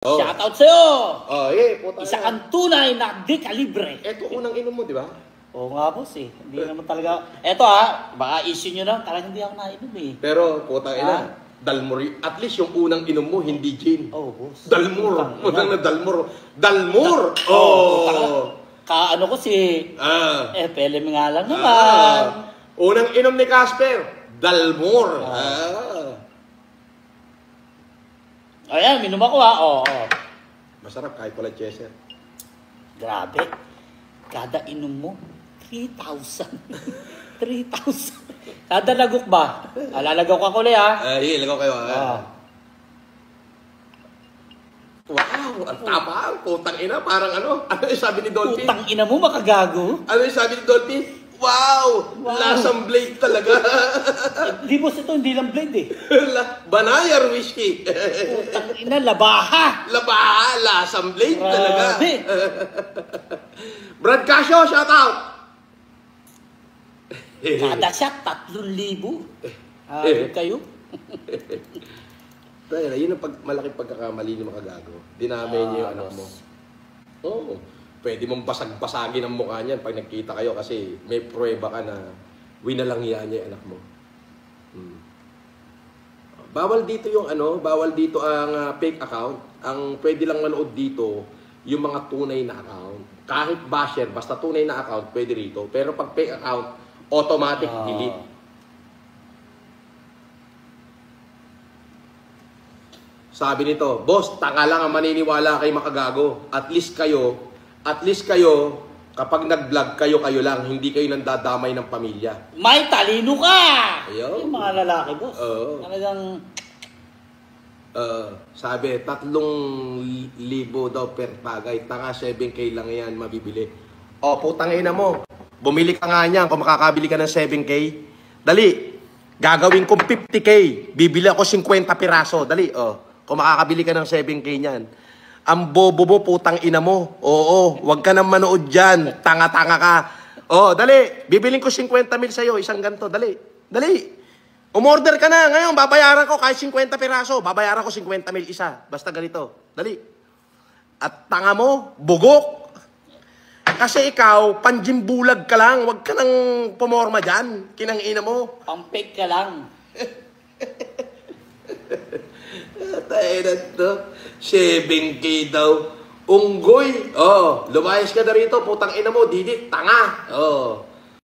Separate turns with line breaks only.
Oh.
Shoutout sa'yo!
Oh, puta.
Isa kang tunay na dekalibre.
Eto unang inom mo, di ba?
Oo nga, boss eh. Hindi naman talaga. Eto baka issue nyo lang. Talagang hindi ako nainom eh.
Pero, putang ina, Dalmor, at least yung unang inom mo, hindi gin.
Oh, boss.
Dalmor. Putang na Dalmor. Dalmor! Oh!
Kaano ko si... Pelem nga lang naman.
Unang inom ni Casper, Dalmor.
Ayan, minum ako
Masarap kahit wala chaser.
Grabe. Kada inom mo, 3,000. 3,000. Kada lagok ba? Lalagaw ka ko ulit
Lagaw kayo Wow, ang tapang. Putang ina, parang ano yung sabi ni Dolphy?
Putang ina mo, makagago.
Ano yung sabi ni Dolphy? Wow! Lasang blade talaga.
Di boss, ito hindi lang blade eh.
Banayar whiskey.
Putang ina, labaha.
Labaha, lasang blade talaga.
Grabe.
Brad Casio, shout out!
Kada shot, 3,000. Kayo?
Yun ang malaking pagkakamali ng mga gago. Dinamay niyo yung anak mo. Oo. Pwede mong basag-basagin ang mukha niyan pag nagkita kayo kasi may pruweba ka na winalangian niya yung anak mo. Bawal dito yung bawal dito ang fake account. Ang pwede lang manood dito yung mga tunay na account. Kahit basher, basta tunay na account, pwede rito. Pero pag fake account, automatic delete. Sabi nito, boss, tanga lang ang maniniwala kay makagago. At least kayo, kapag nag-vlog kayo lang, hindi kayo nandadamay ng pamilya.
May talino ka!
Ayun.
Yung mga lalaki, boss. Talagang...
sabi, 3,000 daw per tagay. Tanga, 7K lang yan, mabibili. Putang ina mo. Bumili ka nga niyan kung makakabili ka ng 7K. Dali, gagawin kong 50K. Bibili ako 50 piraso. Dali, kung makakabili ka ng 7K niyan. Ang bobo mo, putang ina mo. Oo, wag ka nang manood dyan. Tanga-tanga ka. Dali. Bibiling ko 50 mil sa'yo. Isang ganto. Dali. Umorder ka na. Ngayon, babayaran ko kahit 50 piraso. Babayaran ko 50 mil isa. Basta ganito. Dali. At tanga mo, bugok. Kasi ikaw, panjimbulag ka lang. Wag ka nang pumorma dyan. Kinang ina mo.
Pampik ka lang.
Tayo na to. 7K daw. Unggoy. Lumayas ka na rito. Putang ina mo. Didit. Tanga.